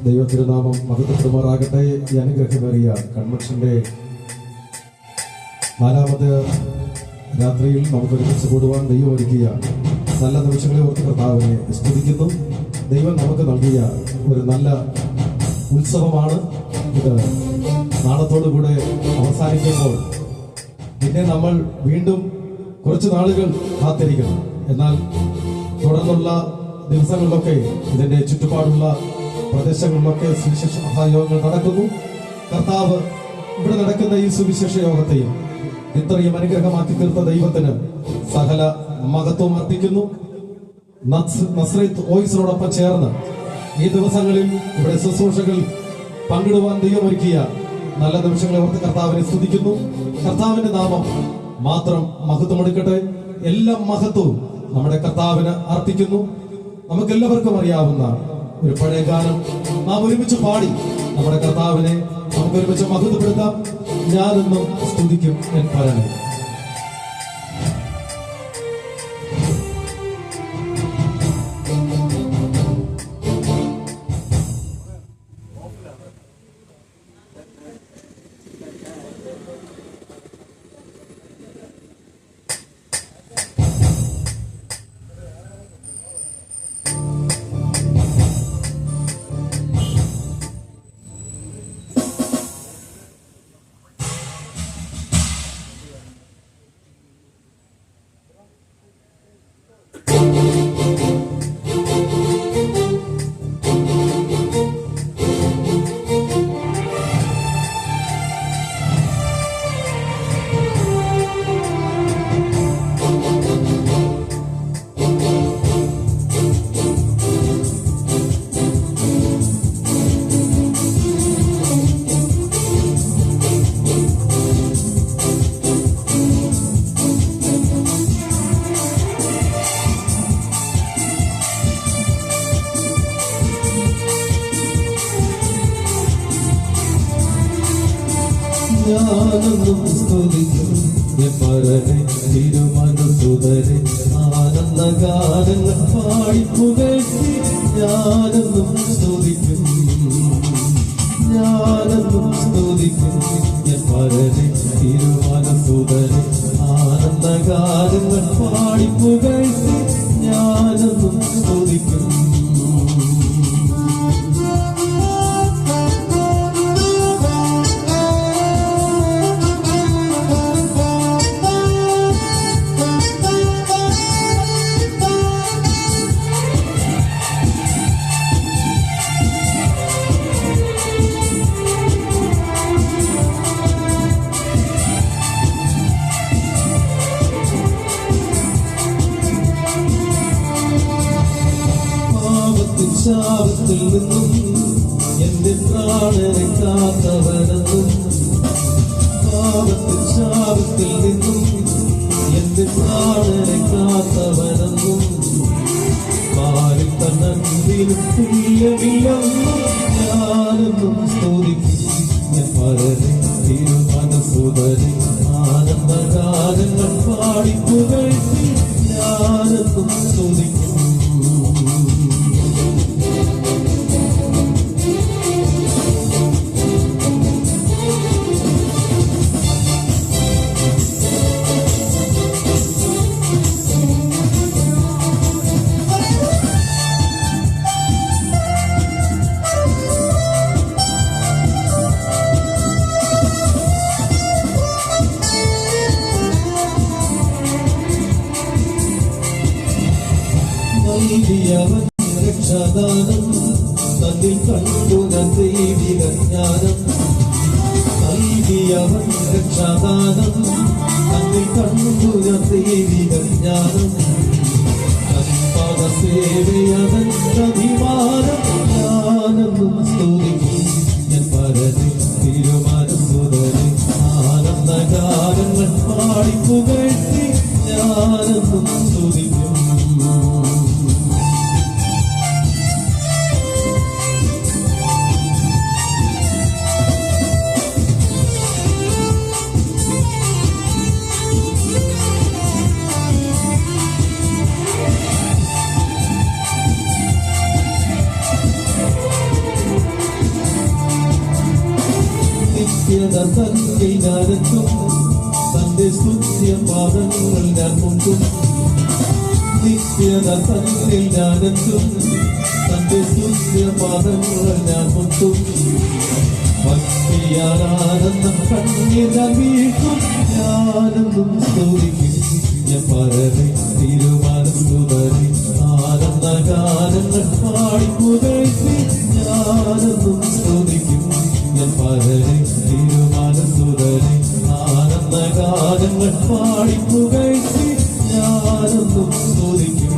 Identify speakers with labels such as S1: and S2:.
S1: ദൈവത്തിരുനാമം മഹത്വപ്പെടുമാറാകട്ടെ. ഈ അനുഗ്രഹമേറിയ കൺവെൻഷന്റെ 4ാമത് രാത്രിയിൽ നമുക്ക് ഒരുമിച്ച് കൂടുവാൻ ദൈവം ഒരുക്കിയ നല്ല നിമിഷങ്ങളെ ഓർത്ത് കർത്താവിനെ സ്തുതിക്കുന്നു. ദൈവം നമുക്ക് നൽകിയ ഒരു നല്ല ഉത്സവമാണ് ഇത്. നാളത്തോടുകൂടെ അവസാനിക്കുമ്പോൾ പിന്നെ നമ്മൾ വീണ്ടും കുറച്ച് നാളുകൾ കാത്തിരിക്കണം. എന്നാൽ തുടർന്നുള്ള ദിവസങ്ങളിലൊക്കെ ഇതിന്റെ ചുറ്റുപാടുള്ള പ്രദേശങ്ങളിലൊക്കെ സുവിശേഷ മഹായോഗങ്ങൾ നടക്കുന്നു. കർത്താവ് ഇവിടെ നടക്കുന്ന ഈ സുവിശേഷ യോഗത്തെയും ഇത്രയും അനുഗ്രഹമാക്കി തീർത്ത ദൈവത്തിന് സകല മഹത്വം അർപ്പിക്കുന്നു. നസ്രത്ത് വോയിസിനോടൊപ്പം ചേർന്ന് ഈ ദിവസങ്ങളിൽ ഇവിടെ ശുശ്രൂഷകൾ പങ്കിടുവാൻ ദൈവമൊരുക്കിയ നല്ല നിമിഷങ്ങളെ ഓർത്ത് കർത്താവിനെ സ്തുതിക്കുന്നു. കർത്താവിന്റെ നാമം മാത്രം മഹത്വമെടുക്കട്ടെ. എല്ലാ മഹത്വവും നമ്മുടെ കർത്താവിന് അർപ്പിക്കുന്നു. നമുക്കെല്ലാവർക്കും അറിയാവുന്ന ഒരു പഴയ ഗാനം നാം ഒരുമിച്ച് പാടി നമ്മുടെ കർത്താവിനെ നമുക്ക് ഒരുമിച്ച് മഹത്വപ്പെടുത്താം. ഞാനെന്നും സ്തുതിക്കും എൻ പരനെ. ഞാനെന്നും സ്തുതിക്കും എൻ പരനെ തിരുമനസുതരെ. ആനന്ദഗാനങ്ങൾ പാടിപ്പുകഴ്ത്തി ഞാനെന്നും സ്തുതിക്കും. ഞാനെന്നും സ്തുതിക്കും എൻ പരനെ തിരുമനസുതരെ. ആനന്ദഗാനങ്ങൾ പാടിപ്പുകഴ്ത്തി ഞാനെന്നും സ്തുതിക്കും. ശാപത്തിൽ നിന്നും എന്റെ പ്രാണനെ കാത്തവനെന്നും. പാപത്തിൽ ശാപത്തിൽ നിന്നും എന്റെ പ്രാണനെ കാത്തവനെന്നും. പാലിൽ തന്നതിനും തുല്യമില്ലെന്നും ഞാനെന്നും സ്തുതിക്കും എൻ പരനെ തിരുമനസുതരെ. ആനന്ദഗാനങ്ങൾ പാടിപ്പുകഴ്ത്തി ഞാനെന്നും സ്തുതിക്കും. നൽകിയവൻ രക്ഷാദാനം തന്നിൽ കണ്ടു ഞാൻ ദൈവിക ജ്ഞാനം. നൽകിയവൻ രക്ഷാദാനം തന്നിൽ കണ്ടു ഞാൻ ദൈവിക ജ്ഞാനം. പദസേവയവൻ അഭിമാനം ഞാനെന്നും സ്തുതിക്കും എൻ പരനെ തിരുമനസുതരെ. ആനന്ദഗാനങ്ങൾ പാടിപ്പുകഴ്ത്തി ഞാനെന്നും സ്തുതിക്കും. നിത്യത തന്നിൽ ഞാനെത്തും തന്റെ സ്തുത്യപാദങ്ങൾ ഞാൻ മുട്ടും നിത്യത തന്നിൽ ഞാനെത്തും തന്റെ സ്തുത്യപാദങ്ങൾ ഞാൻ മുട്ടും ഭക്തിയാരാധന കണ്ണിൽ ഞാൻ വീഴ്ത്തും ഞാനെന്നും സ്തുതിക്കും ഞാൻ പരമേ തീരുമാനം തുടരെ ആനന്ദ ഗാനങ്ങൾ പാടിപ്പുകഴ്ത്തി ഞാനെന്നും സ്തുതിക്കും ഞാൻ പരമേ തീരുമാനം തുടരെ ആനന്ദ ഗാനങ്ങൾ പാടിപ്പുകഴ്ത്തി ഞാനെന്നും സ്തുതിക്കും